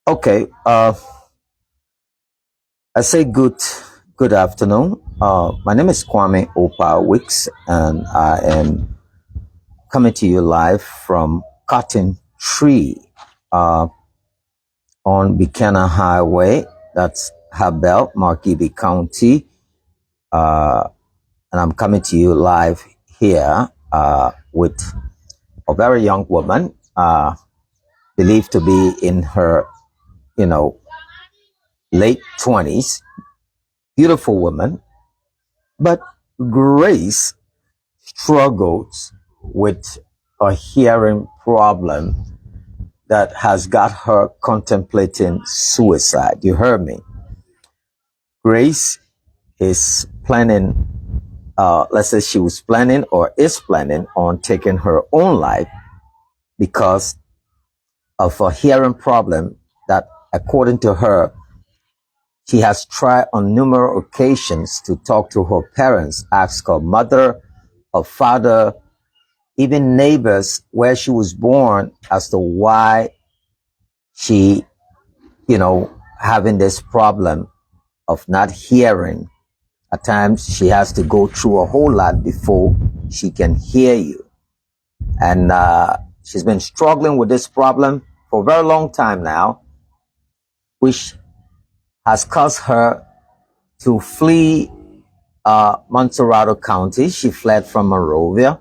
Okay. I say good afternoon. My name is Kwame Opa Wicks, and I am coming to you live from Cotton Tree uh, on Buchanan Highway. That's Habel, Marquis County, uh, and I'm coming to you live here with a very young woman, believed to be in her, you know, late 20s. Beautiful woman, but Grace struggles with a hearing problem that has got her contemplating suicide. You heard me. Grace is planning, let's say she was planning or is planning on taking her own life because of a hearing problem that, according to her, she has tried on numerous occasions to talk to her parents, ask her mother, her father, even neighbors where she was born as to why she, having this problem of not hearing. At times she has to go through a whole lot before she can hear you. And she's been struggling with this problem for a very long time now, which has caused her to flee Montserrado County. She fled from Monrovia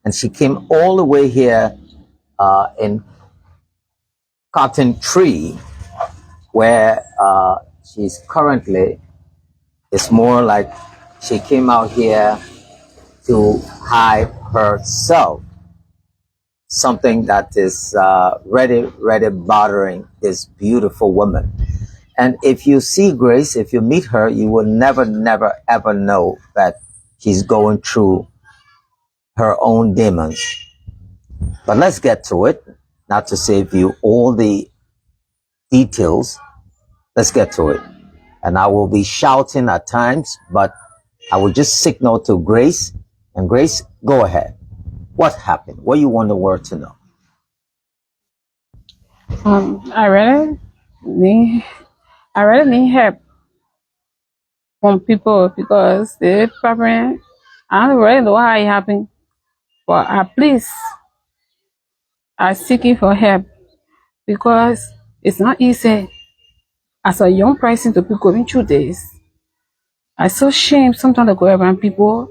and she came all the way here in Cotton Tree, where she's currently. It's more like she came out here to hide herself, something that is really bothering this beautiful woman. And if you see Grace, if you meet her, you will never, ever know that she's going through her own demons. But let's get to it, not to save you all the details. Let's get to it. And I will be shouting at times, but I will just signal to Grace, and Grace, go ahead. What happened? What you want the world to know? I really need help from people because the problem I don't really know how it happened, but at least I'm seeking for help because it's not easy as a young person to be going through this. I so shame sometimes to go around people,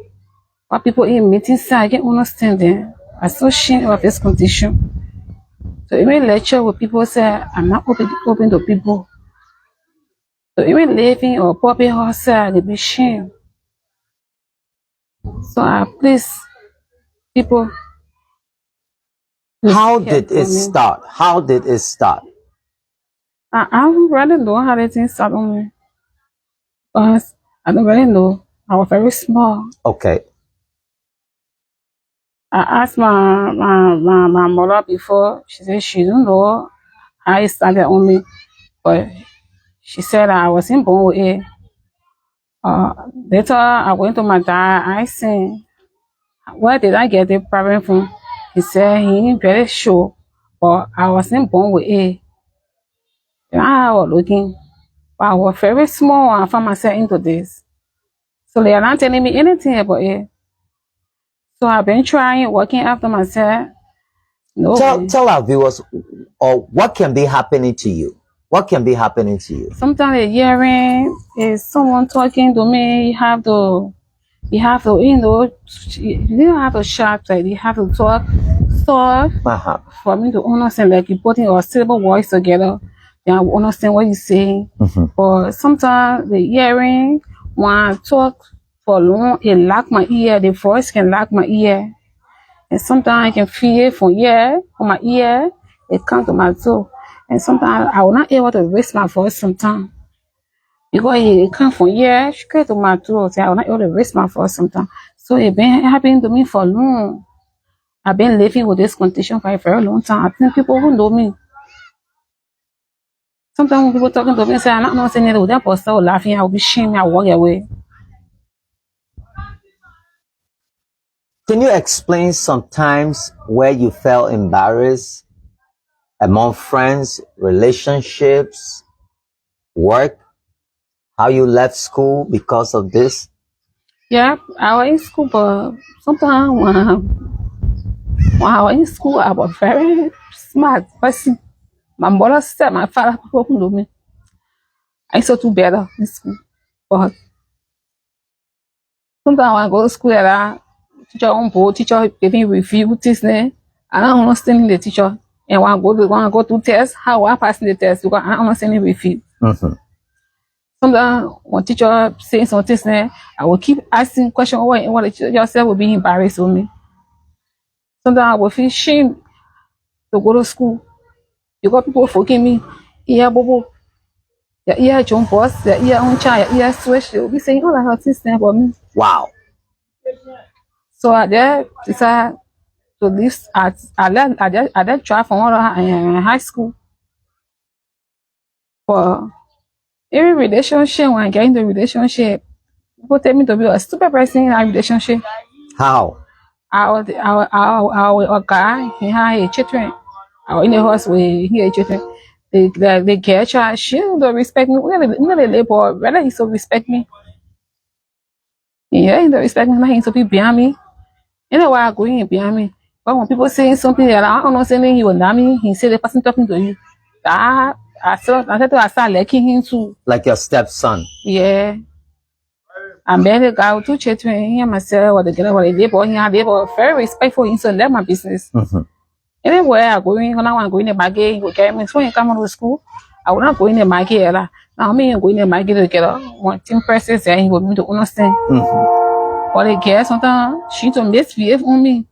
but people in meetings say I can understand them. I so shame of this condition. So even lecture with people say I'm not open to people. So even living or popping outside, they be shame. So please, people, please How help did it for me. start? How did it start? I don't really know how the things start on me, but I don't really know. I was very small. Okay. I asked my mother before. She said she don't know how it started on me, but she said I wasn't born with it. Later, I went to my dad. I said, where did I get the problem from? He said he ain't very sure, but I wasn't born with it. And I was looking, but I was very small and I found myself into this. So they are not telling me anything about it. So I've been trying, working after myself. No Tell way. tell our viewers, or what can be happening to you. What can be happening to you? Sometimes the hearing is someone talking to me. You don't have to shout, like you have to talk soft Uh-huh. for me to understand, like you putting your syllable voice together, then I will understand what you're saying. Mm-hmm. But sometimes the hearing, when I talk for long, it lock my ear, the voice can lock my ear. And sometimes I can feel it from my ear, it comes to my toe. And sometimes I will not able to raise my voice sometimes. Because it comes from here straight to my throat. I will not able to raise my voice sometimes. So it been happening to me for long. I've been living with this condition for a very long time. I think people who know me. Sometimes when people talking to me say I'm not saying it, with that person will laughing, I will be ashamed, I will walk away. Can you explain sometimes where you felt embarrassed among friends, relationships, work, how you left school because of this? Yeah, I was in school, but sometimes when I was in school, I was very smart person. My mother said my father spoke to me. I used to do better in school. But sometimes when I go to school, teacher on board, teacher giving review this thing. I don't understand the teacher. And when I go to test, how I pass the test because I don't understand the review. Mm-hmm. Sometimes when teacher saying something, I will keep asking questions what the teacher said will be embarrassed with me. Sometimes I will feel shame to go to school. You got people forgiving me. Yeah, Bobo. Yeah, John Boss. Yeah, on child. Yeah, Switch. They'll be saying all that things about me. Wow. So I there decided to leave. I did try from all high school. But every relationship, when I get into a relationship, people tell me to be a stupid person in a relationship. How? I was a guy. He had a children. I was in the house with he had children. The girl child, she don't respect me. Not the labor, rather he so respect me. Yeah, he don't respect me. He so be behind me. You know why I go in behind me? But when people saying something that I don't know, saying he will not me, he say the person talking to you. I start liking him too. Like your stepson? Yeah. I met a guy with 2 children. He and myself, or the girl, or the labor, he had labor, very respectful. He said, let my business. Mm-hmm. Anywhere I go in, when I want to go in the market, he will carry me. So when he come to school, I will not go in the market. Now me go in the market together. One team presses there, he will me to understand. Mm-hmm. But the girl sometimes she to misbehave on me.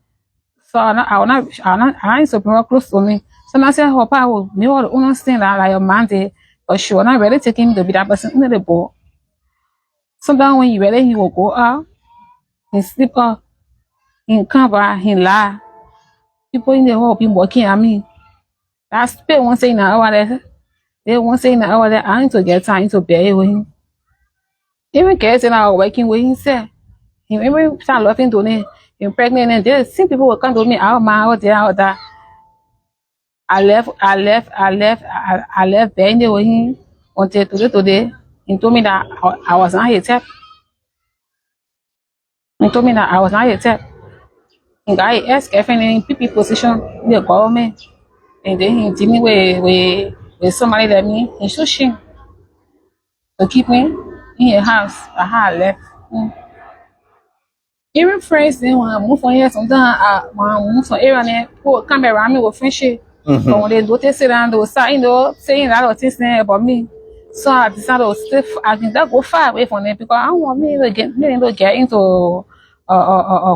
So I used to bring her close to me. So I said, Hope I will me all understand that like a man there, but she will not really take him to be that person in the ball. Sometimes when you ready, he will go out, he sleep up, he come back, he lie. People in the hall be working at me. I spent one saying now over there. They won't say now over there. I need to get time to bear with him. Even kids and I are working with him, say. He even start laughing to me. He's pregnant and there some people will come to me out my out there out that. I left bearing with him until today. He told me that I was not a type. He told me that I was not a type. He got his ex-girlfriend in PP position in the government. And then he did me with somebody that me. He so shame to keep me in a house. I had left. Even friends, then when I move from here, sometimes when I move from area, then people come around me with friendship. Mm-hmm. But when they don't sit down, they will start, saying a lot of things about me. So I decided to stay. I did not go far away from them because I don't want me to get into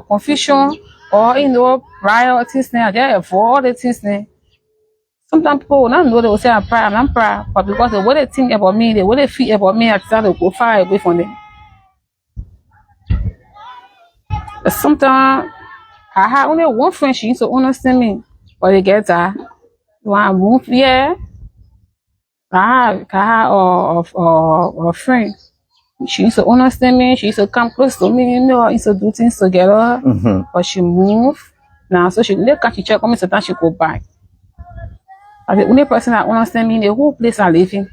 confusion or riot things. They avoid all the things. Sometimes people will not know they will say I'm proud, but because the way they think about me, the way they feel about me, I decided to go far away from them. But sometimes I had only one friend, she used to understand me, but they get that. When I moved here, I had a friend. She used to understand me, she used to come close to me, used to do things together. Mm-hmm. But she moved now, so she can't check on me, sometimes she go back. But the only person that understand me in the whole place I live in.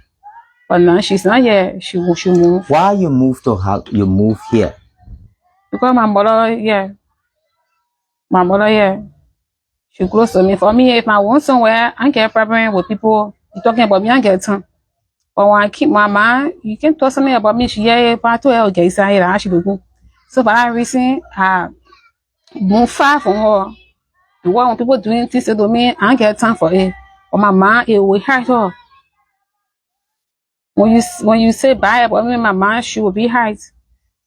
But now she's not here, she moved. Why you move here? Because my mother, she close to me. For me, if I want somewhere, I get a problem with people talking about me, I get time. But when I keep my mind, you can talk something about me, she hear it, but to get inside, I should go. So for that reason, I move far from her. The one when people doing things to me, I get time for it. But my mind, it will hurt her. When you say bye about me, my mind, she will be hurt.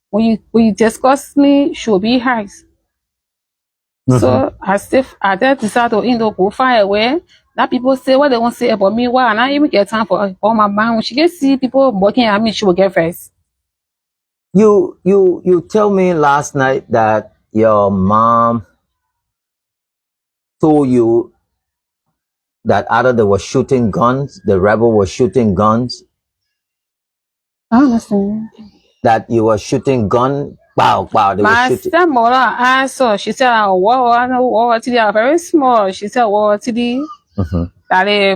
When you discuss me, she will be hurt. Mm-hmm. So I just decided to go far away. That people say what they want to say about me, why I not even get time for my mom. When she can see people working at me, she will get first. You tell me last night that your mom told you that either they were shooting guns, the rebel was shooting guns. I understand. That you were shooting gun. Wow, they were shooting. My stepmother asked her, she said, wow, I know, wow, today are very small. She said, wow, today. Mm-hmm.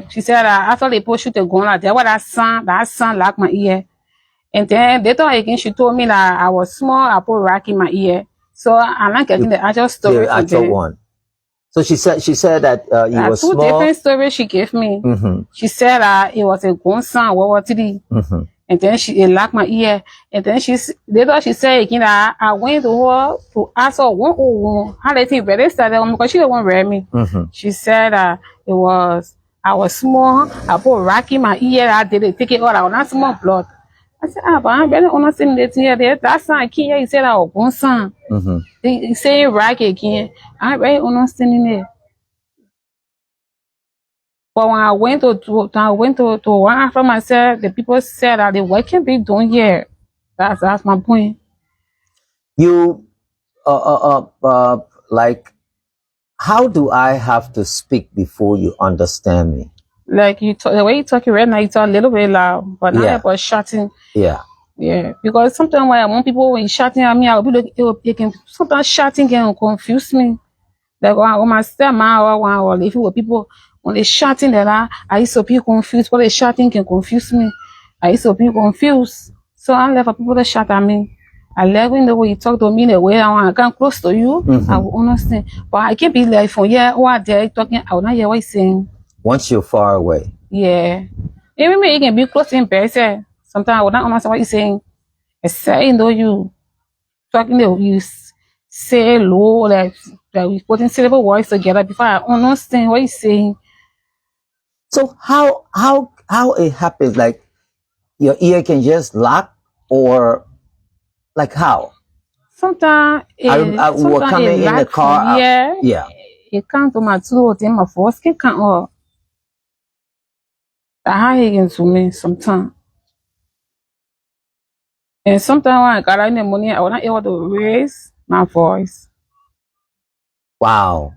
she said that after they push you to go like that, what that sound like my ear. And then later again, she told me that I was small, I put rock in my ear. So I'm not getting the actual story The from actual them. one. So she said that you were Two small. different stories she gave me. She said that it was a gun sound, what was it? And then it locked my ear. And then later she said again that I went to her to ask her 101 how they think really started because she didn't read me. She said that I was small, I put rock in my ear, I did it, take it all out, not small blood. I said, but I really understand that here. That sound I can't hear. He said that was one sound. He say rock again. I really understanding it. But when I went to one after myself, the people said that the work can be done here. That's my point. You like, how do I have to speak before you understand me? Like the way you talking right now, you talk a little bit loud, but not Yeah. about shouting. Yeah. Yeah, because sometimes when I want people when you shouting at me, I'll be like, it can sometimes shouting can confuse me. Like when my stepmom or if it were people when they shouting that I used to be confused. What they shouting can confuse me. I used to be confused. So I left for people to shout at me. I love in the way you talk to me in the way I want to come close to you. I will understand. But I can't be like from here or there talking, I will not hear what you're saying. Once you're far away. Yeah. Even me, you can be close in person. Sometimes I will not understand what you're saying. Except you know you talking you say low like we putting syllable words together before I understand what you're saying. So how it happens? Like your ear can just lock, or like how? Sometimes we were coming in the car. Yeah. It can't to my two of them, my voice can come up. That happens to me sometimes. And sometimes when I got in the morning, I was not able to raise my voice. Wow.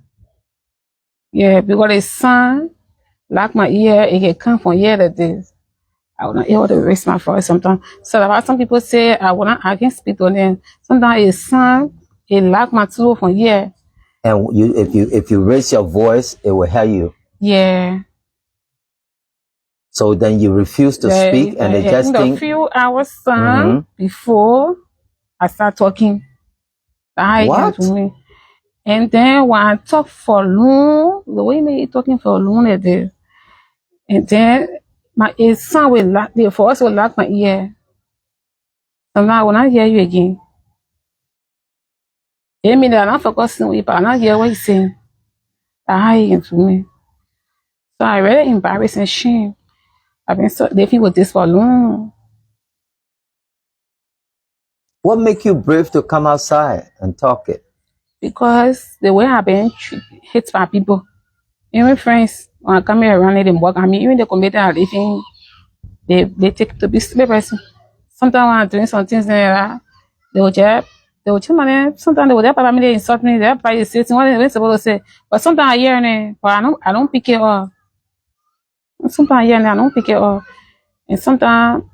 Yeah, because the sound like my ear, it can come from here to this. I was not able to raise my voice sometimes. So that's why some people say I can speak to them. Sometimes it sound it like my two from here. And if you raise your voice, it will hear you. Yeah. So then you refuse to speak, and they just think. A few hours before I start talking, that to me. And then when I talk for long, the way me talking for long like this, and then it sound will lock the voice will lock my ear. Sometimes I will not hear you again. It mean that I'm not focusing with, but I not hear what you're saying. That happened to me. So I really embarrassed and shame. I've been living with this for long. What make you brave to come outside and talk it? Because the way I've been hit by people, even friends, when I come here around it and work, I mean, even the community I live in, they take to be stupid person. Sometimes when I'm doing some things like that, they will just money. Sometimes they will just me, they insult me, they probably say what they're supposed to say. But sometimes I hear it, but I don't pick it up. Sometimes I hear it, I don't pick it up. And sometimes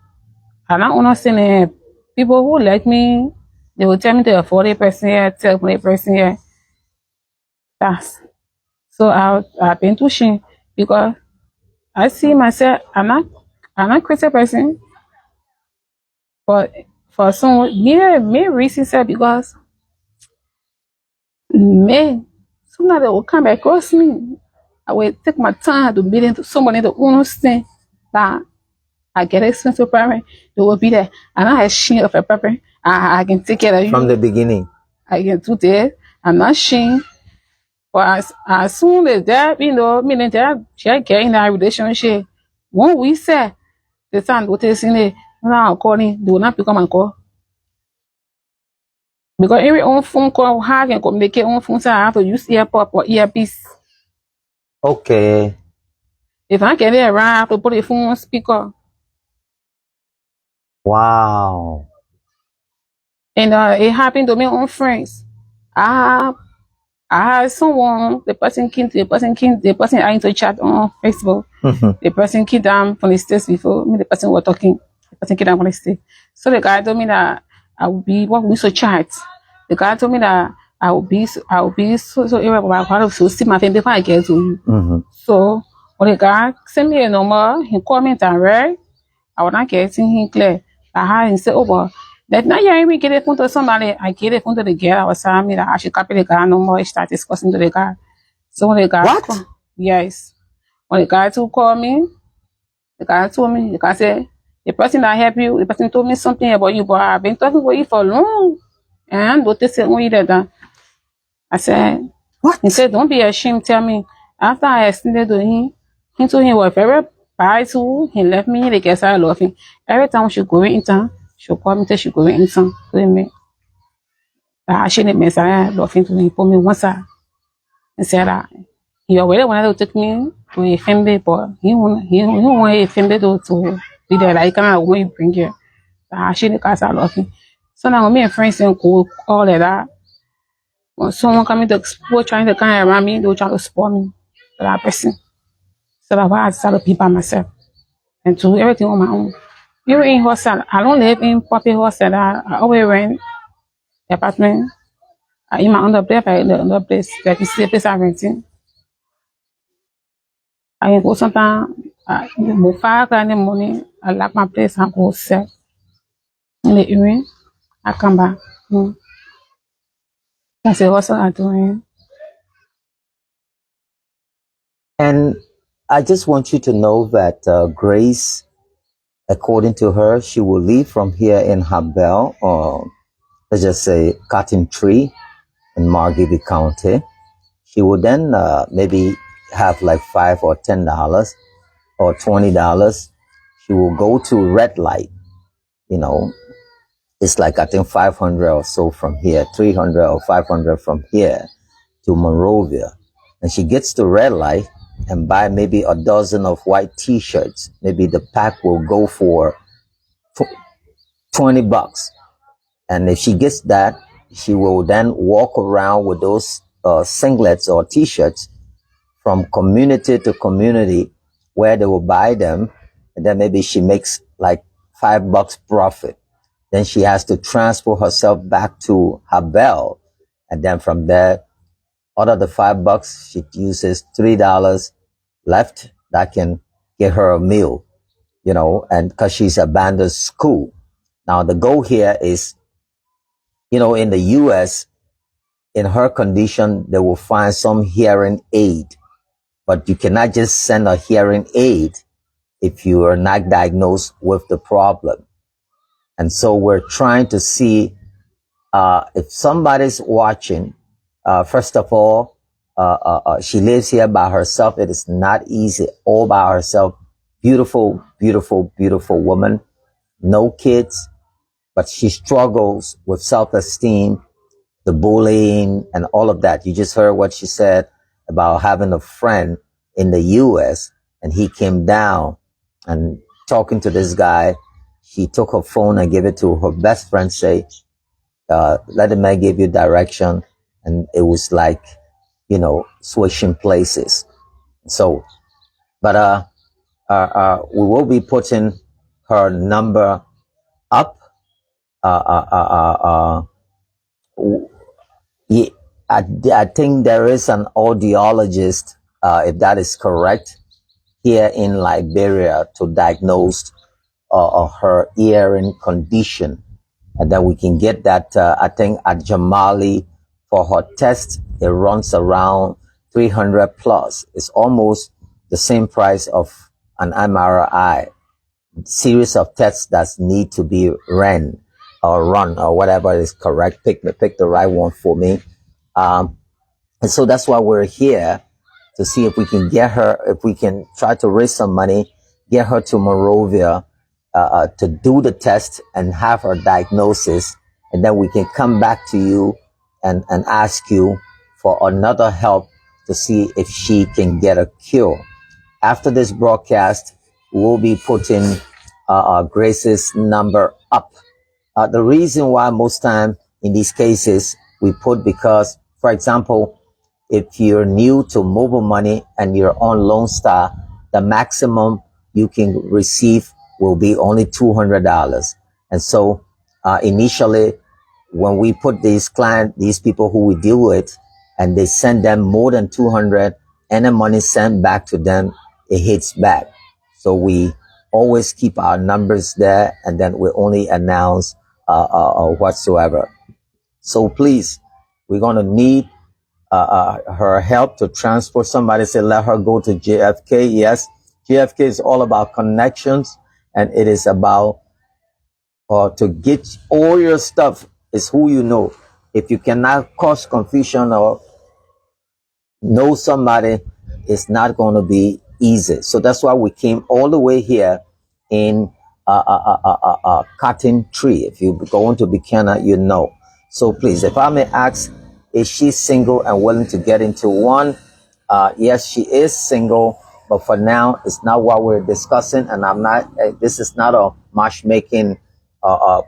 I don't understand it. People who like me, they will tell me they're a 40 person here, 12 person here. That's so I've been pushing because I see myself I'm not crazy person. But for some me reason said because me sometimes they will come across me. I will take my time to meet into somebody to understand that I get expensive parent, they will be there. And I ashamed of a parent. I can take care of you. From the beginning. I can do that. I'm not ashamed. But as soon as that, meaning that she get in that relationship, when we say the time what is in it, now calling, they will not become a call. Because every own phone call, how I can communicate on phone, so I have to use earpod or earpiece. Okay. If I get it around, I have to put the phone on speaker. Wow. And it happened to me on friends. I had someone, the person I into chat on Facebook. The person came down from the States before me, the person was talking. The person came down from the States. So the guy told me that I would be what we so chat. The guy told me that I would be so able to see my family before I get to you. So When the guy send me a number, he called me direct. I was not getting him clear. I had him say, oh, but that night you even get a phone to somebody. I get a phone to the girl. I was telling me that I should copy the guy number. I start discussing to the guy. So when the guy What? call, yes. When the guy to call me, the guy told me, the guy said, the person that helped you, the person told me something about you, but I've been talking with you for long. And what they said when you did that. I said, he What? said, don't be ashamed, tell me. After I extended to him, he told him was very bad too. He left me, the guest started laughing. Every time she go in town, she'll call me till she go in town. To me. I shouldn't mess around laughing to him, put me one side. And said that he already wanted to take me to a family, but he don't want a family to be there like kind of when you bring here. I shouldn't cast out laughing. So now when me and friends and go all of that. When someone coming to explore trying to come around me, they will try to spoil me for that person. So that's why I decided to be by myself and do everything on my own. Even in hostel, I don't live in proper hostel. I always rent apartment. I in my other place, I in the other place, like you see the place I'm renting. I can go sometimes, move 5 o'clock in the morning, I lock my place and go set in the evening. I come back. That's the hustle I'm doing. And I just want you to know that Grace, according to her, she will leave from here in Habel, or let's just say Cotton Tree in Margibi County. She will then maybe have like $5 or $10 or $20. She will go to red light. You know, it's like I think 500 or so from here, 300 or 500 from here to Monrovia. And she gets to red light and buy maybe a dozen of white t-shirts. Maybe the pack will go for $20. And if she gets that, she will then walk around with those singlets or t-shirts from community to community where they will buy them. And then maybe she makes like $5 profit. Then she has to transfer herself back to Habel. And then from there, out of the $5, she uses $3 left that can get her a meal, you know, and because she's abandoned school. Now the goal here is, you know, in the US, in her condition, they will find some hearing aid, but you cannot just send a hearing aid if you are not diagnosed with the problem. And so we're trying to see if somebody's watching. First of all, she lives here by herself. It is not easy all by herself. Beautiful, beautiful, beautiful woman. No kids, but she struggles with self-esteem, the bullying, and all of that. You just heard what she said about having a friend in the US, and he came down and talking to this guy. She took her phone and gave it to her best friend, say, let the man give you direction. And it was like, you know, switching places. So, but we will be putting her number up. Yeah, I think there is an audiologist, if that is correct, here in Liberia to diagnose her hearing condition. And then we can get that, I think at Jamali for her test, it runs around 300 plus. It's almost the same price of an MRI. Series of tests that need to be run or whatever is correct. Pick the right one for me. And so that's why we're here, to see if we can get her, if we can try to raise some money, get her to Monrovia to do the test and have her diagnosis. And then we can come back to you and ask you for another help to see if she can get a cure. After this broadcast, we'll be putting Grace's number up. The reason why most time in these cases we put, because, for example, if you're new to mobile money and you're on Lone Star, the maximum you can receive will be only $200. And so initially, when we put these people who we deal with, and they send them more than 200, and the money sent back to them, it hits back. So we always keep our numbers there, and then we only announce whatsoever. So please, we're going to need her help to transport. Somebody said, let her go to JFK. Yes, JFK is all about connections, and it is about to get all your stuff is who you know. If you cannot cause confusion or know somebody, it's not going to be easy. So that's why we came all the way here in Cotton Tree. If you go into Buchanan, you know. So please, if I may ask, is she single and willing to get into one? Yes, she is single, but for now, it's not what we're discussing. And I'm not, this is not a matchmaking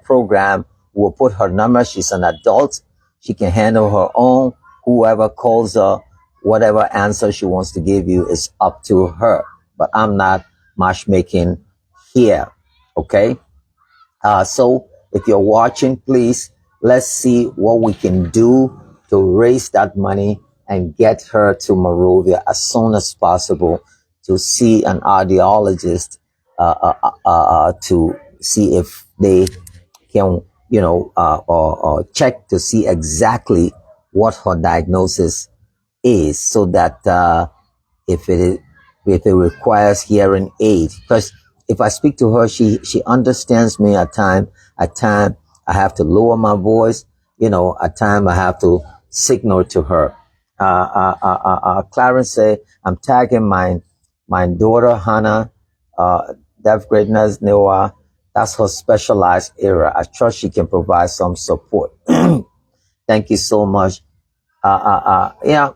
program. We'll put her number. She's an adult. She can handle her own. Whoever calls her, whatever answer she wants to give you is up to her. But I'm not matchmaking here. Okay? So if you're watching, please, let's see what we can do to raise that money and get her to Monrovia as soon as possible to see an audiologist to see if they can, or check to see exactly what her diagnosis is, so that if it is, if it requires hearing aid, because if I speak to her, she understands me. At time I have to lower my voice. At time I have to signal to her. Clarence say, I'm tagging my daughter Hannah, deaf greatness Noah. That's her specialized area. I trust she can provide some support. Thank you so much. Yeah.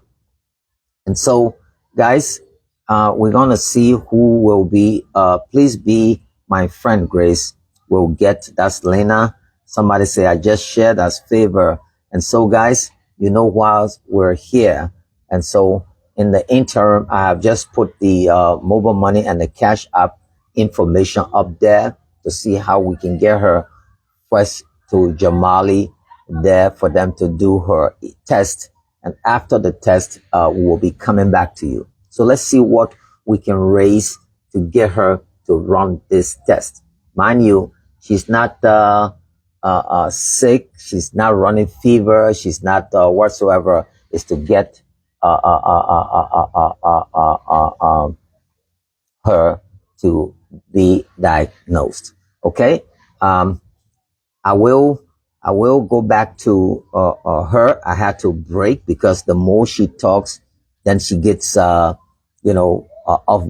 And so, guys, we're going to see who will be, please be my friend, Grace. Will get, that's Lena. Somebody say, I just shared as favor. And so, guys, whilst we're here. And so, in the interim, I have just put the mobile money and the cash app information up there to see how we can get her first to Jamali there for them to do her test. And after the test, we will be coming back to you. So let's see what we can raise to get her to run this test. Mind you, she's not sick. She's not running fever. She's not whatsoever. Is to get her to be diagnosed. Okay. I will go back to her. I had to break because the more she talks, then she gets off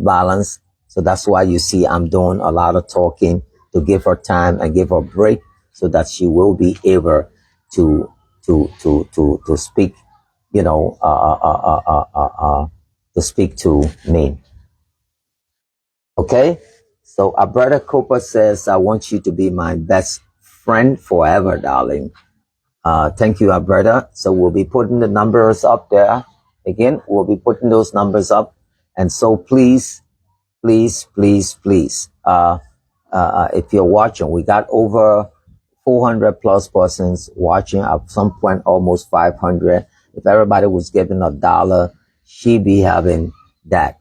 balance. So that's why you see I'm doing a lot of talking to give her time and give her a break so that she will be able to speak, to speak to me. Okay. So our brother Cooper says, I want you to be my best friend forever, darling. Thank you, Alberta. So we'll be putting the numbers up there. Again, we'll be putting those numbers up. And so please, please, please, please, if you're watching, we got over 400 plus persons watching, at some point almost 500. If everybody was giving $1, she'd be having that.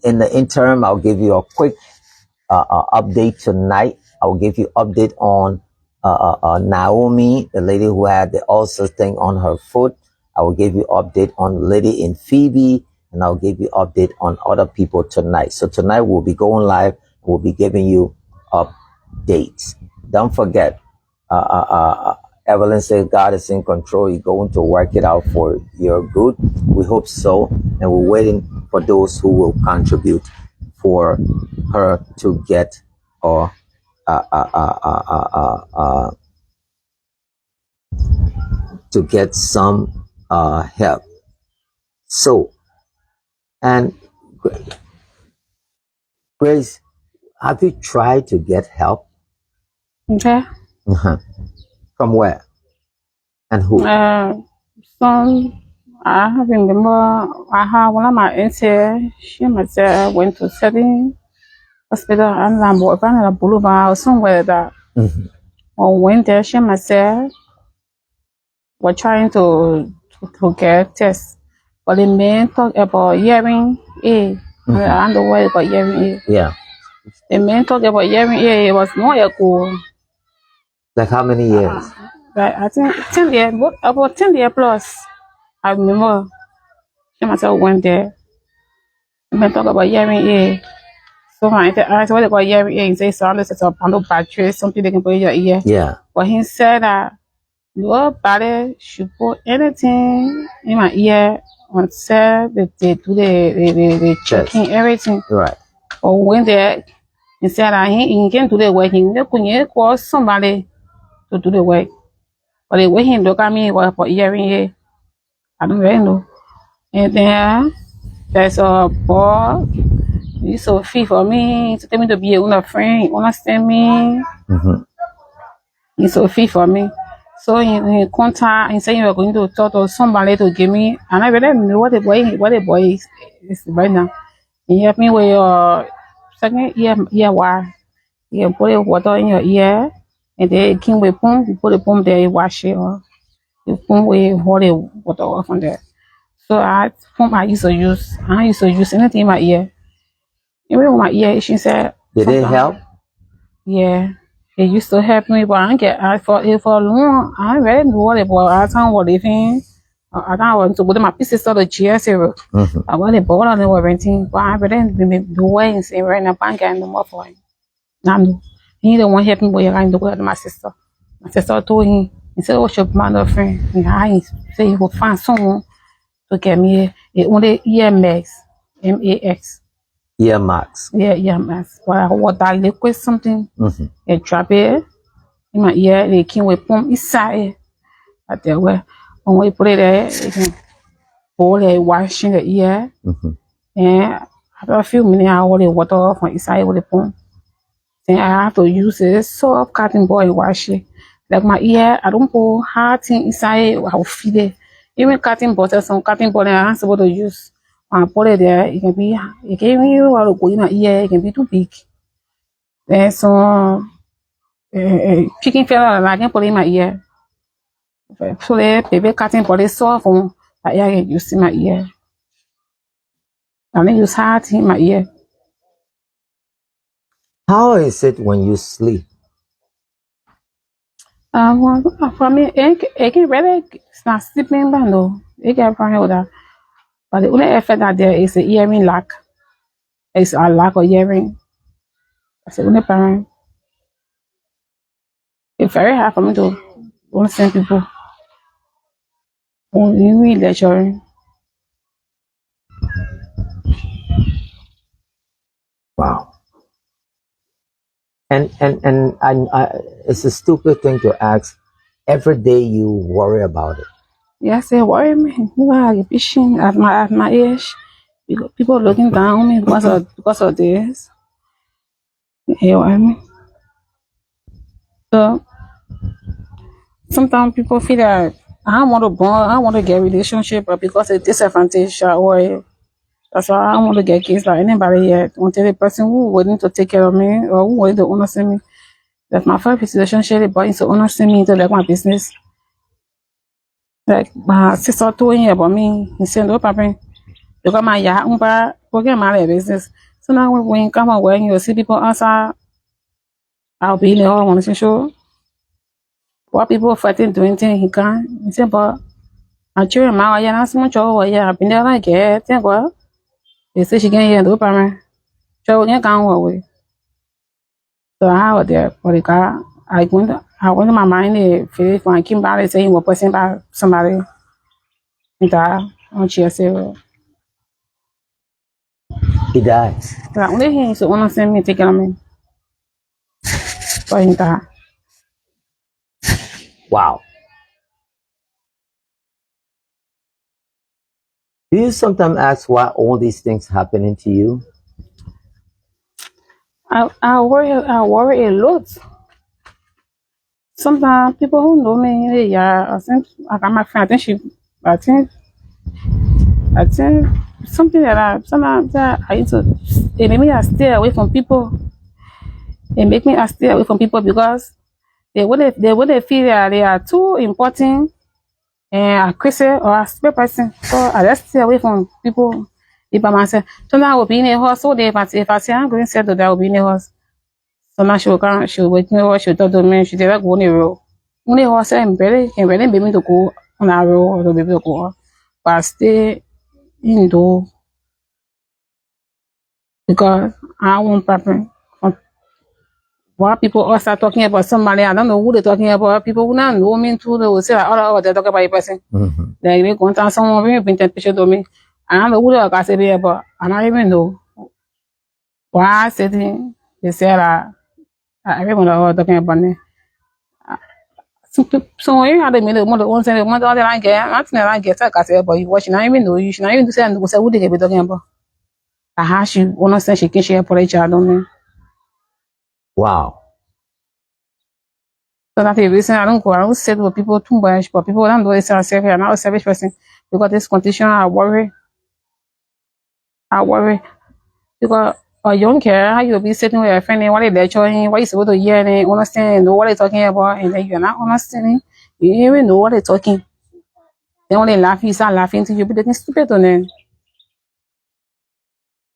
In the interim, I'll give you a quick update tonight. I'll give you update on Naomi, the lady who had the ulcer thing on her foot. I will give you update on the lady in Phoebe, and I'll give you update on other people tonight. So tonight we'll be going live. We'll be giving you updates. Don't forget, Evelyn says God is in control. He's going to work it out for your good. We hope so, and we're waiting for those who will contribute for her to get or to get some help. So, and Grace, have you tried to get help? Okay. From where and who? Some I have remember I have one of my auntie. She myself went to certain hospital and Lambo Boulevard or somewhere that or went there. She myself were trying to get tests, but the man talk about hearing aid. I don't know where they got hearing aid. Yeah. The man talk about hearing aid, it was not ago. Like how many years? Like I think 10 years, about 10 years plus. I remember she myself went there. The man talk about hearing aid. So I asked what they got hearing aid. He said sound it's a bundle battery, something they can put in your ear. Yeah. But he said that nobody should put anything in my ear until they do the checking everything. Right. Or when they said that he can't do the work, he couldn't call somebody to do the work. But the way he look at me was for hearing aid. I don't really know. And then there's a boy, he's so free for me, to tell me to be a friend, he understand me. He's so free for me. So he contact, he said he was going to talk to somebody to give me, and I really know what the boy is right now. He helped me with your second ear wire. You put the water in your ear, and then it came with pump, you put the pump there, you wash it, or you pump with all the water off from there. So I pump I used to use anything in my ear. Even with my ear, she said, did it help? Yeah. It used to help me, but I don't get for long. I don't really know what it was. I don't was living. I don't want to go to my pieces of the GSA. I want to bought on the renting, but I really the way and say right now, I'm getting no more for him. Now, he don't want to help me, but you're going to go to my sister. My sister told him, he said, "Oh, shop my other friend." He said he will find someone to get me a only EMX, MAX. Earmax. Yeah, EMX. But I want that liquid something. And drop it in my ear, they came with pump inside at the way. When we put it there, you can hold it, washing the ear. And after a few minutes, I hold the water off from inside with the pump. Then I have to use a soft cotton ball and wash it. Like my ear, I don't put hard thing inside, I will feel it. Even cotton bottle, some cotton bottle I'm not supposed to use. When I put it there, it can be, it can even go in my ear, it can be too big. Then some chicken feather like I can put in my ear. So the baby cotton body soft on that I can use in my ear. I don't use hard in my ear. How is it when you sleep? Well, for me, it can really, it's not sleeping, but no, it can find out that. But the only effect that there is a hearing lack. It's a lack of hearing. That's the only parent. It's very hard for me to understand people when you read lecturing. Wow. And it's a stupid thing to ask. Every day you worry about it. Yes, it worry me. You know, I get fishing at my age. People looking down on me because of this. It worry me. So sometimes people feel that I don't want to bond, I don't want to get relationship, but because of disadvantage or that's why I don't want to get kids like anybody yet. Until the person who willing to take care of me or who willing to understand me. That's my first relationship, but to understand me to like my business. Like my sister told him about me, he said, "No problem. Because my forget my business." So now when you come away and you see people outside, I'll be in the hall, want to show what people fighting doing things he can't. He said, "But I cheer him out, yeah, that's much over, yeah, I've been there like, yeah, think what? They say she can't hear, no problem. So we can't go away." So I was there for the car. I went to my mind, if I came back, saying what person by somebody that on GSA. He died. Like, only he used to understand me, taking on me. For him that. Wow. Do you sometimes ask why all these things happening to you? I worry a lot. Sometimes people who know me, yeah, I got my friend, I think something that sometimes that I used to, it made me I stay away from people. It make me I stay away from people because they wouldn't feel that they are too important and a Christian or a spirit person. So I just stay away from people. be by myself. Sometimes I will be in the house all day, but if I say I'm going to settle, I will be in the house. Sometimes she will come, she will wake me up, she will talk to me, she will go on the road. Only horse and belly can really be me to go on a road or to be able to go. But I stay indoor because I want problem. Why people all start talking about somebody, I don't know who they're talking about. People who don't know me too, they will say, oh, they're talking about a person. Like they contact someone, very painted picture to me. I don't know who they're talking about. I don't even know why I said it. They said, everyone are talking about me. So you had a minute, one thing, one other I get, I think I get, like I said, but you watching, I even know you should not even say, and say, who they be talking about. I have she, one say she can share for each other, don't know. Wow. So that's the reason I don't go. I don't say to people too much, but people don't know it's a selfish. I'm not a selfish person because this condition I worry. I worry because a young care, how you be sitting with your friend and what they lecturing, what you supposed to hear and understand and know what they're talking about, and then you're not understanding. You don't even know what they're talking. Then when they laugh, you start laughing till you be looking stupid on them.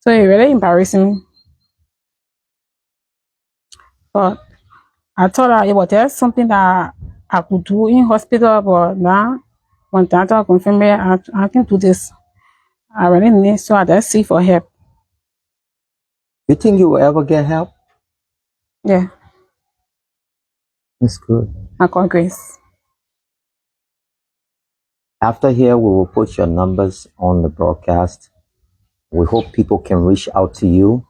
So it really embarrassing me. But I thought that it was just something that I could do in hospital, but now when doctor confirmed me, I can do this. I really need, so I just seek for help. You think you will ever get help? Yeah, That's good. I call Grace. After here, we will put your numbers on the broadcast. We hope people can reach out to you.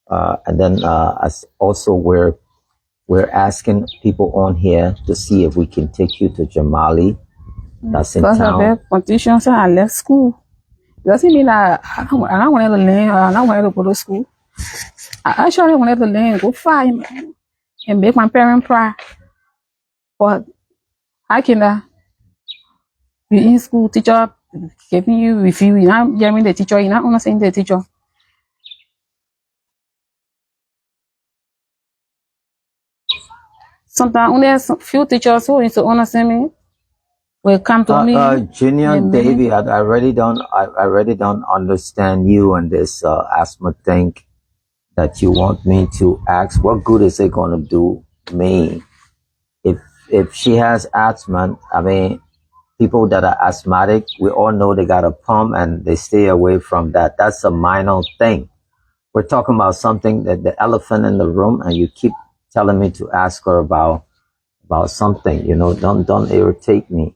And then as also we're asking people on here to see if we can take you to Jamali. That's in Because of town. the condition, so I left school. It doesn't mean that I don't want to learn or I don't want to go to school. I actually wanted to learn, go far and make my parents proud. But how can I be in school, teacher giving you review, you're not hearing the teacher, you're not understanding the teacher. Sometimes only a few teachers who used to understand me will come to me. Junior Davy, I really don't understand you and this asthma thing that you want me to ask. What good is it going to do me if she has asthma? I mean, people that are asthmatic, we all know they got a pump and they stay away from that. That's a minor thing. We're talking about something that the elephant in the room, and you keep telling me to ask her about something. You know, don't irritate me.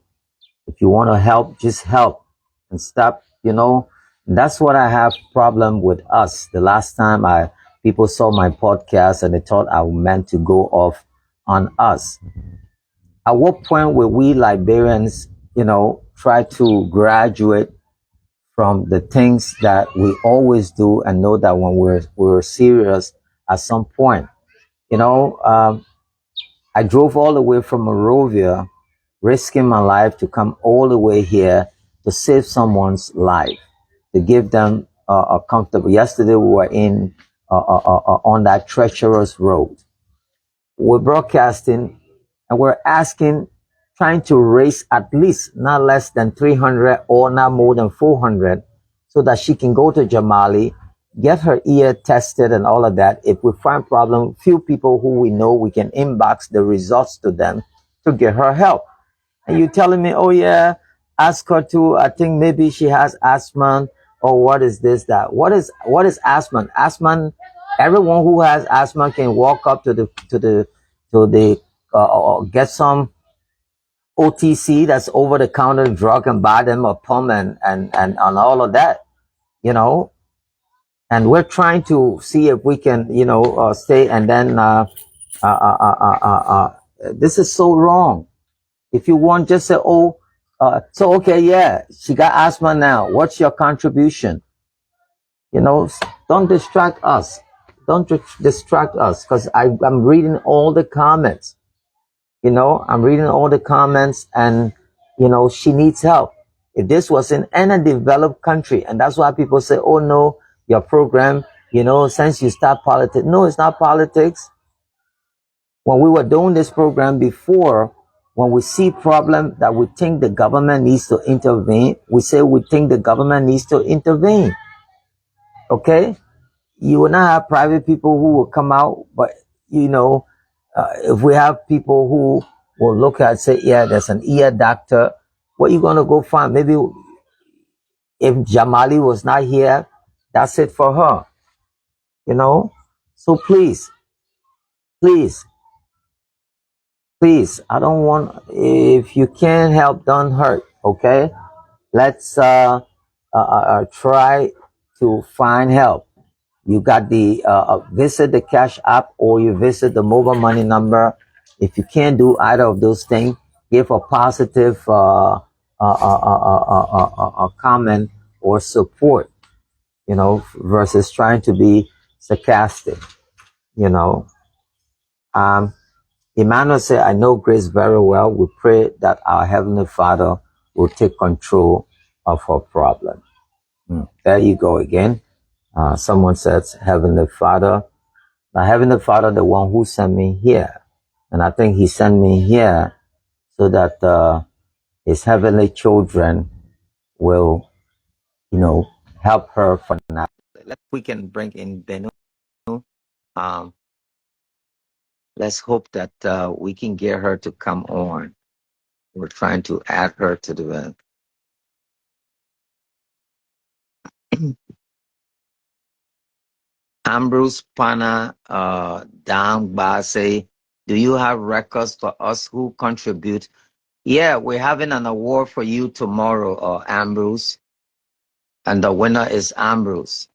If you want to help, just help and stop. You know, that's what I have problem with us. The last time people saw my podcast and they thought I meant to go off on us. At what point will we Liberians, you know, try to graduate from the things that we always do and know that when we're serious at some point? You know, I drove all the way from Monrovia, risking my life to come all the way here to save someone's life, to give them a comfortable. Yesterday we were in on that treacherous road. We're broadcasting and we're asking, trying to raise at least not less than 300 or not more than 400 so that she can go to Jamali, get her ear tested and all of that. If we find problem, few people who we know, we can inbox the results to them to get her help. And you telling me, oh yeah, ask her to, I think maybe she has asthma or what is this, that. What is asthma? Asthma, everyone who has asthma can walk up to the get some OTC, that's over the counter drug, and buy them a pump and all of that, you know. And we're trying to see if we can, you know, stay. And then this is so wrong. If you want, just say, oh, so okay, yeah, she got asthma now. What's your contribution? You know, don't distract us. Don't distract us, because I'm reading all the comments. You know, I'm reading all the comments, and you know, she needs help. If this was in any developed country, and that's why people say, oh no, your program, you know, since you start politics. No, it's not politics. When we were doing this program before, when we see problem that we think the government needs to intervene, we say we think the government needs to intervene. Okay, you will not have private people who will come out, but you know, if we have people who will look at say, yeah, there's an ear doctor, what are you gonna go find? Maybe if Jamali was not here, that's it for her. You know, so please, please, please, I don't want. If you can't help, don't hurt. Okay, let's try to find help. You got the visit the cash app or you visit the mobile money number. If you can't do either of those things, give a positive comment or support, you know, versus trying to be sarcastic, you know. um Emmanuel said, I know Grace very well. We pray that our Heavenly Father will take control of her problem. There you go again. Someone says, Heavenly Father. The Heavenly Father, the one who sent me here. And I think He sent me here so that His heavenly children will, you know, help her for now. We can bring in Benu. Um, let's hope that we can get her to come on. We're trying to add her to the Ambrose Pana down by say, do you have records for us who contribute? Yeah, we're having an award for you tomorrow, Ambrose. And the winner is Ambrose.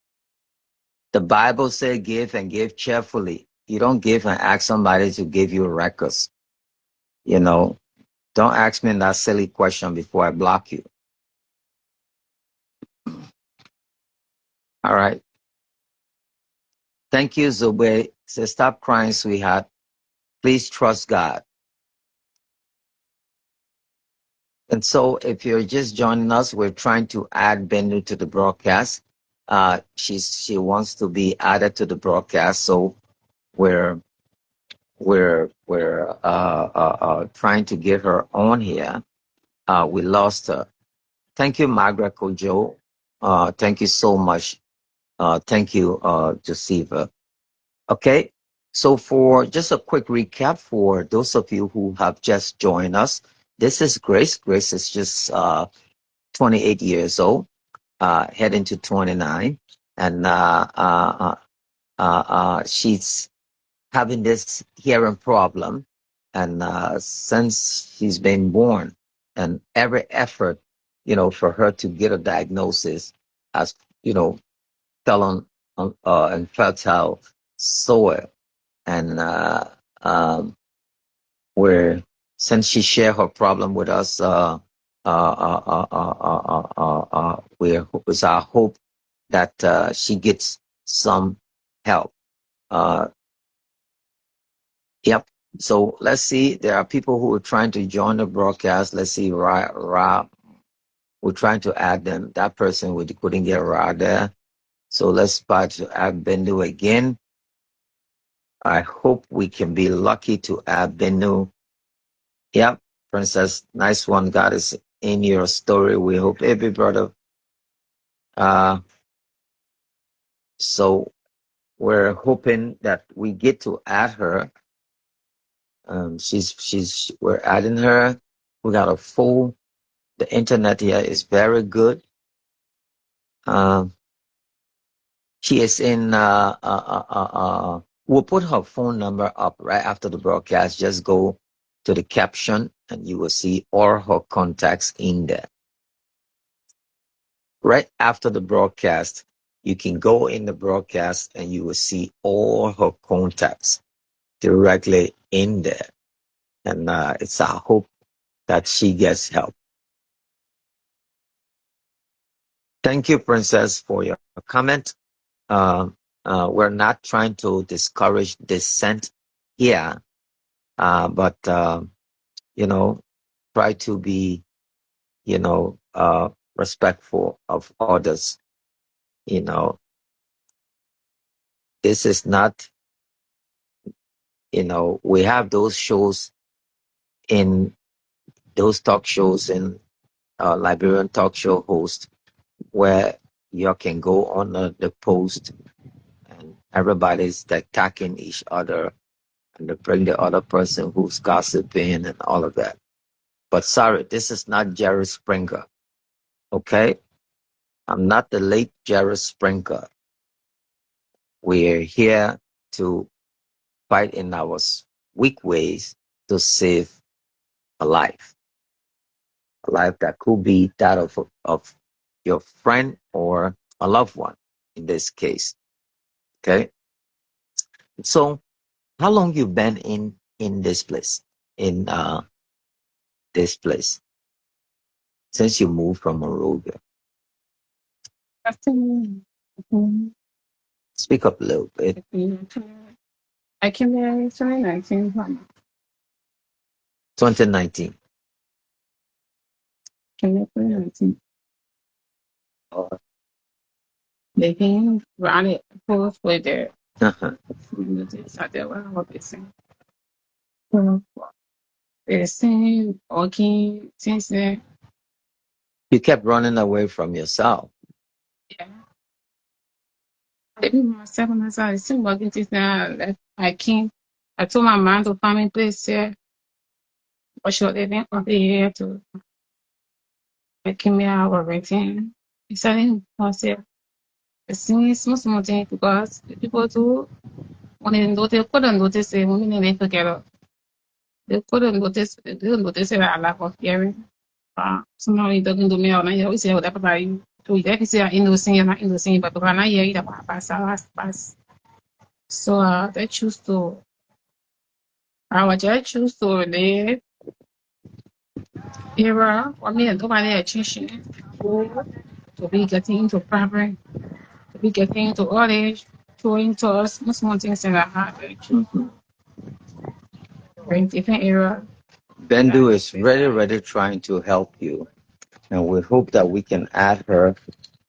The Bible says give and give cheerfully. You don't give and ask somebody to give you records. You know, don't ask me that silly question before I block you. All right. Thank you, Zobe. Say, stop crying, sweetheart. Please trust God. And so if you're just joining us, we're trying to add Bennu to the broadcast. She wants to be added to the broadcast. So we're trying to get her on here. We lost her. Thank you, Margaret Kojo. Thank you so much. Thank you, Josepha. Okay, so for just a quick recap for those of you who have just joined us, this is Grace. Grace is just 28 years old, heading to 29, and she's having this hearing problem, and since she's been born, and every effort, you know, for her to get a diagnosis, has, you know, fell on infertile soil, and where since she shared her problem with us, it's our hope that she gets some help. Yep. So let's see. There are people who are trying to join the broadcast. Let's see. Ra. We're trying to add them. That person we couldn't get Ra there. So let's try to add Bendu again. I hope we can be lucky to add Bendu. Yep. Princess, nice one. God is in your story. We hope every brother. So we're hoping that we get to add her. We're adding her. We got a full. The internet here is very good. She is in. We'll put her phone number up right after the broadcast. Just go to the caption, and you will see all her contacts in there. Right after the broadcast, you can go in the broadcast, and you will see all her contacts directly in there. And it's our hope that she gets help. Thank you, Princess, for your comment. We're not trying to discourage dissent here, but you know, try to be, you know, respectful of others. You know, this is not, you know, we have those shows in those talk shows in Liberian talk show host where you can go on the post and everybody's attacking each other and they bring the other person who's gossiping and all of that. But sorry, this is not Jerry Springer. Okay? I'm not the late Jerry Springer. We're here to fight in our weak ways to save a life that could be that of your friend or a loved one in this case. Okay? So how long you been in this place? In this place since you moved from Monrovia? Mhm. Speak up a little bit. I came here in 2019 from 2019. 2019. Oh, They came around it post with their uh-huh. out there what I'm saying. They're saying working since then. You kept running away from yourself. Yeah. Maybe myself and myself I still working since then I left. I came. I told my mom to find me a place here. But she was living over here to making me out of renting. It's selling myself. It's small thing because people too when they couldn't notice it, women they forget it. They couldn't notice they didn't notice it a lack of hearing. Somehow it doesn't do me or not. You always say whatever about you. So if you say you're innocent, you're not innocent, but because not hear it about pass. So they choose to our judge choose to the era or me and nobody attention to be getting into problem, to be getting into old age, throwing to us most more things in our heart. They choose to bring different era. Bendu is really trying to help you, and we hope that we can add her.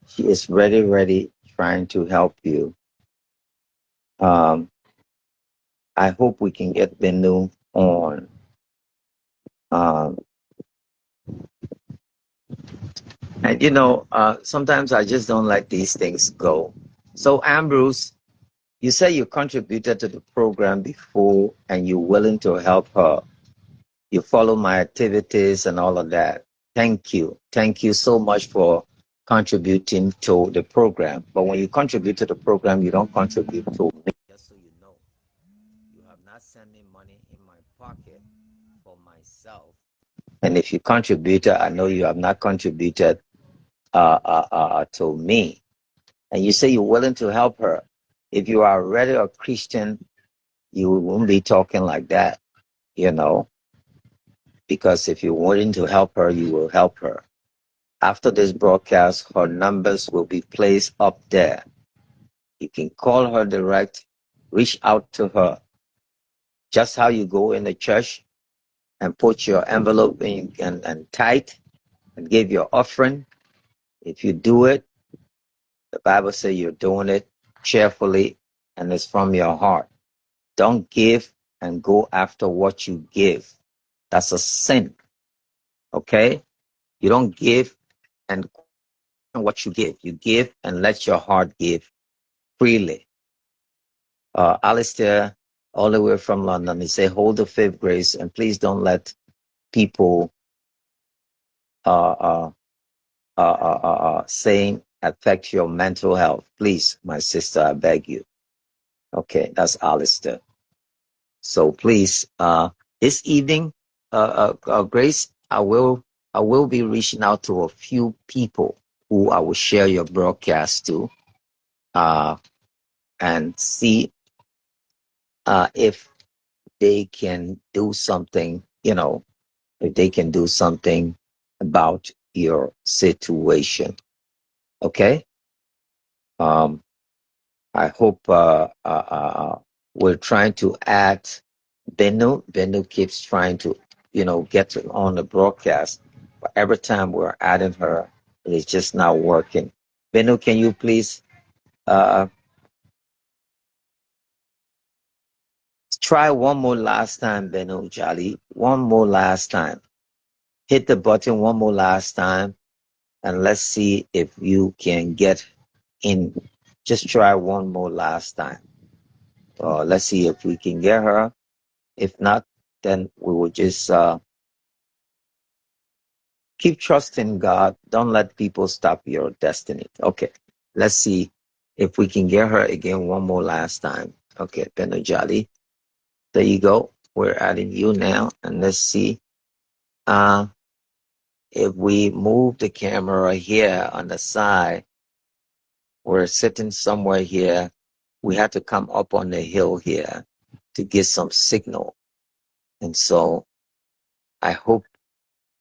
She is really trying to help you. Um, I hope we can get Bendu on. Um, and sometimes I just don't let these things go. So Ambrose, you say you contributed to the program before and you're willing to help her. You follow my activities and all of that. Thank you. Thank you so much for contributing to the program. But when you contribute to the program, you don't contribute to me. Just so you know, you have not sent me money in my pocket for myself. And if you contributed, I know you have not contributed to me. And you say you're willing to help her. If you are already a Christian, you won't be talking like that, you know, because if you're willing to help her, you will help her. After this broadcast, her numbers will be placed up there. You can call her direct, reach out to her. Just how you go in the church and put your envelope in and tithe and give your offering. If you do it, the Bible says you're doing it cheerfully and it's from your heart. Don't give and go after what you give. That's a sin. Okay? You don't give and what you give. You give and let your heart give freely. Alistair, all the way from London, he say, hold the fifth grace and please don't let people uh, saying affect your mental health. Please, my sister, I beg you. Okay, that's Alistair. So please, this evening, Grace, I will be reaching out to a few people who I will share your broadcast to, and see if they can do something, if they can do something about your situation. Okay. Um, I hope we're trying to add Benu. Benu keeps trying to, get on the broadcast. But every time we're adding her, it is just not working. Benu, can you please uh, try one more last time, Benu Jali? One more last time. Hit the button one more last time, and let's see if you can get in. Just try one more last time. Let's see if we can get her. If not, then we will just keep trusting God. Don't let people stop your destiny. Okay, let's see if we can get her again one more last time. Okay, Benojali, there you go. We're adding you now, and let's see uh, if we move the camera here on the side. We're sitting somewhere here. We had to come up on the hill here to get some signal, and so I hope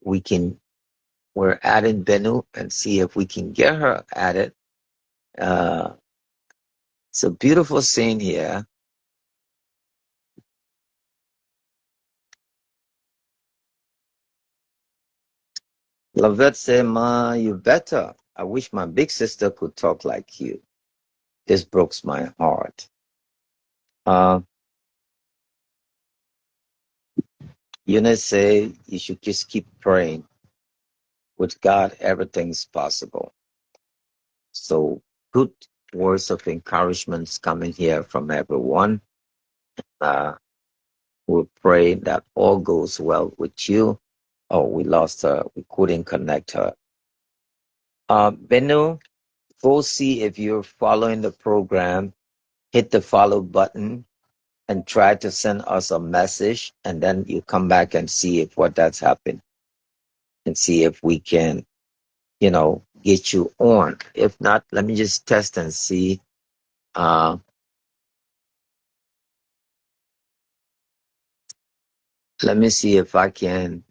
we can. We're adding Benu and see if we can get her added. Uh, it's a beautiful scene here. Lavette said, "Ma, you better. I wish my big sister could talk like you. This breaks my heart." Uh, Eunice say you should just keep praying. With God, everything's possible. So good words of encouragement coming here from everyone. Uh, we pray that all goes well with you. Oh, we lost her. We couldn't connect her. Benu, go see if you're following the program. Hit the follow button and try to send us a message, and then you come back and see if what that's happened, and see if we can, get you on. If not, let me just test and see. Uh, Let me see if I can.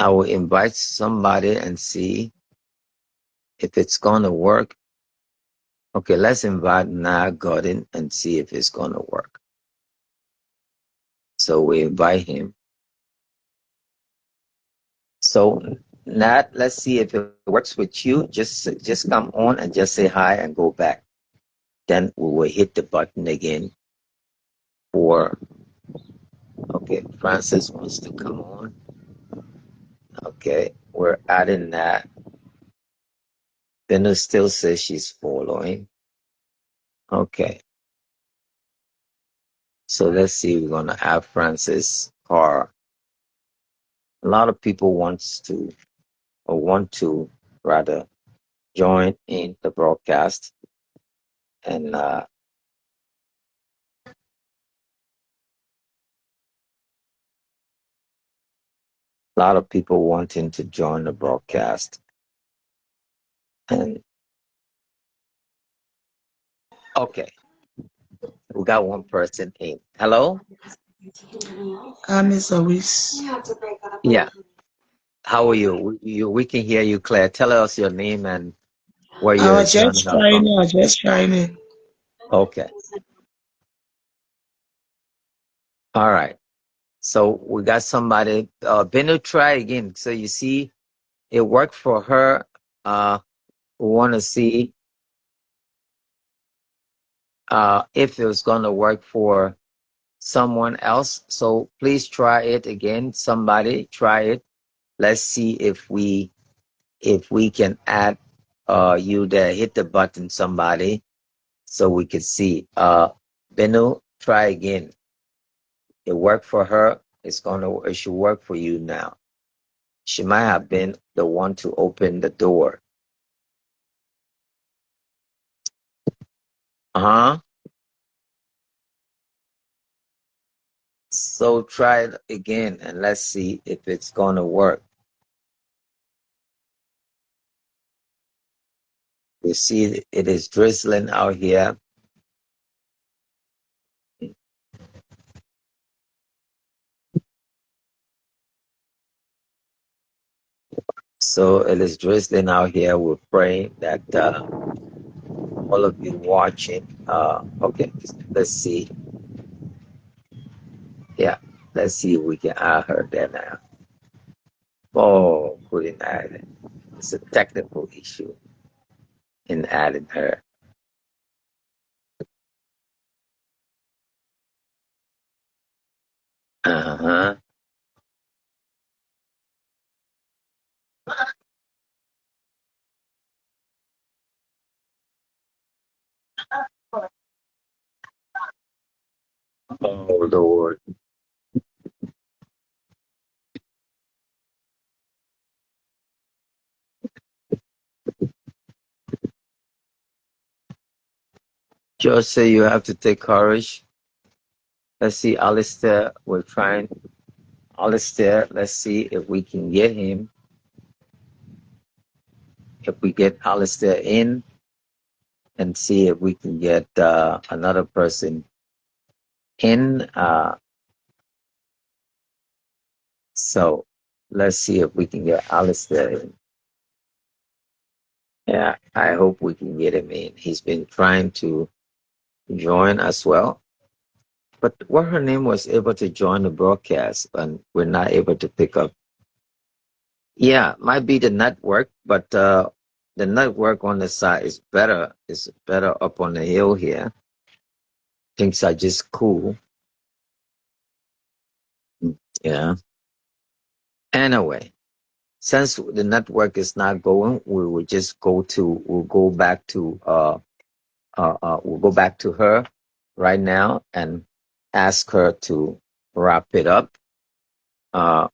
I will invite somebody and see if it's going to work. Okay, let's invite Nat Gordon and see if it's going to work. So we invite him. So Nat, let's see if it works with you. Just come on and just say hi and go back. Then we will hit the button again for. Okay, Francis wants to come on. Okay, we're adding that. Venus still says she's following. Okay, so let's see. We're gonna add Francis. Or a lot of people want to rather join in the broadcast, and a lot of people wanting to join the broadcast. And okay, we got one person in. Hello. Miss Awis. Yeah. How are you? We can hear you, Claire. Tell us your name and where I you're was joining just us trying from. it. I was just trying it. Okay. All right. So we got somebody. Benu, try again. So you see, it worked for her. We want to see if it was going to work for someone else. So please try it again. Somebody try it. Let's see if we can add you there. Hit the button, somebody, so we can see. Benu, try again. It worked for her. It should work for you now. She might have been the one to open the door. Uh-huh. So try it again and let's see if it's gonna work. You see it is drizzling out here. So it is drizzling out here. We're praying that all of you watching. Okay, let's see. Yeah, let's see if we can add her there now. Oh, couldn't add it. It's a technical issue in adding her. Uh-huh. Oh Lord. Just say you have to take courage. Let's see, Alistair. We're trying. Alistair, let's see if we can get him. If we get Alistair in and see if we can get another person in. So let's see if we can get Alistair in. Yeah, I hope we can get him in. He's been trying to join as well. But what her name was able to join the broadcast and we're not able to pick up. Yeah, might be the network, but the network on the side is better up on the hill here. Things are just cool. Yeah. Anyway, since the network is not going, we'll go back to we'll go back to her right now and ask her to wrap it up. Uh,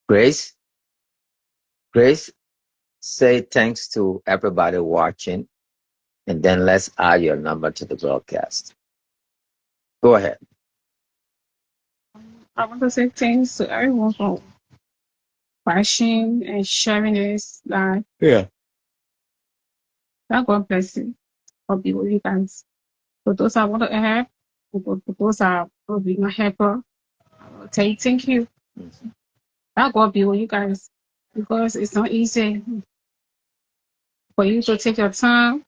Grace, Grace, say thanks to everybody watching, and then let's add your number to the broadcast. Go ahead. I want to say thanks to everyone for watching and sharing this. Yeah. That God bless you for being with you guys. For those I want to help, for those I will be my helper, I will tell you thank you. That God be with you guys because it's not easy for you to take your time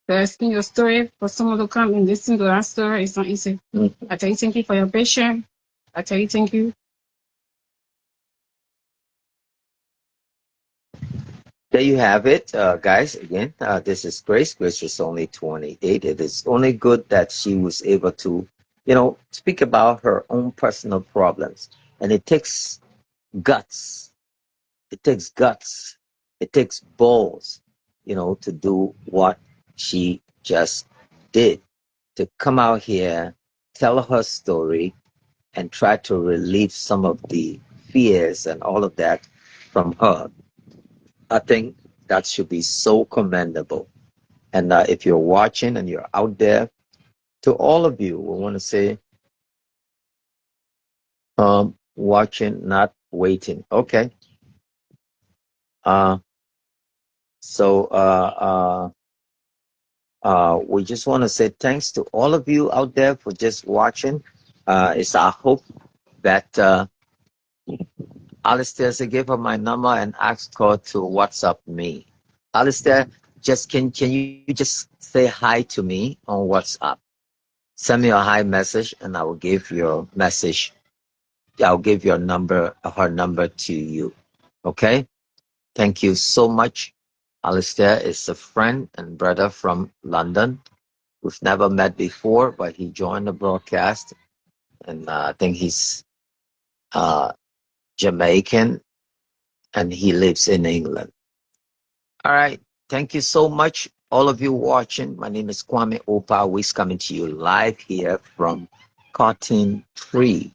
to explain your story, for someone to come and listen to that story. It's not easy. I tell you thank you for your patience. I tell you thank you. There you have it, guys. Again, this is Grace. Grace is only 28. It is only good that she was able to, speak about her own personal problems. And it takes guts. It takes guts. It takes balls, to do what she just did. To come out here, tell her story, and try to relieve some of the fears and all of that from her. I think that should be so commendable. And if you're watching and you're out there, to all of you, we want to say, watching, not waiting. Okay. Uh, so we just want to say thanks to all of you out there for just watching. It's our hope that Alistair said, give her my number and ask her to WhatsApp me. Alistair, just can you just say hi to me on WhatsApp? Send me a hi message and I will give your message. I'll give your number, her number to you. Okay? Thank you so much. Alistair is a friend and brother from London. We've never met before, but he joined the broadcast. And I think he's uh, Jamaican and he lives in England. All right. Thank you so much, all of you watching. My name is Kwame Opa. We're coming to you live here from Cotton Tree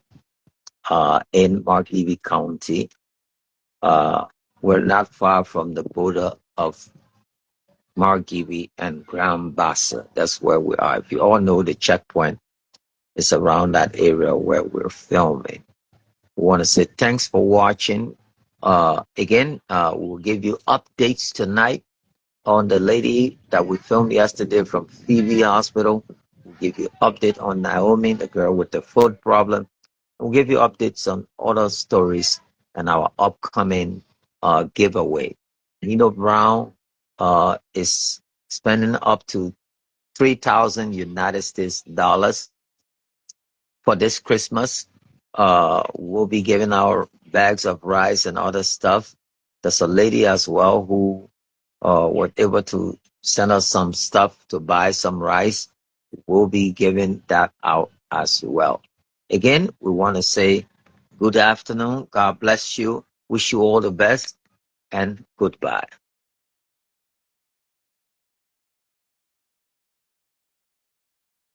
in Mark Levy County. We're not far from the border of Margibi and Grand Bassa. That's where we are. If you all know the checkpoint, it's around that area where we're filming. We want to say thanks for watching. Again, we'll give you updates tonight on the lady that we filmed yesterday from Phoebe Hospital. We'll give you update on Naomi, the girl with the foot problem. We'll give you updates on other stories and our upcoming giveaway. Nino Brown is spending up to 3,000 United States dollars for this Christmas. We'll be giving our bags of rice and other stuff. There's a lady as well who was able to send us some stuff to buy some rice. We'll be giving that out as well. Again, we want to say good afternoon. God bless you. Wish you all the best. and goodbye.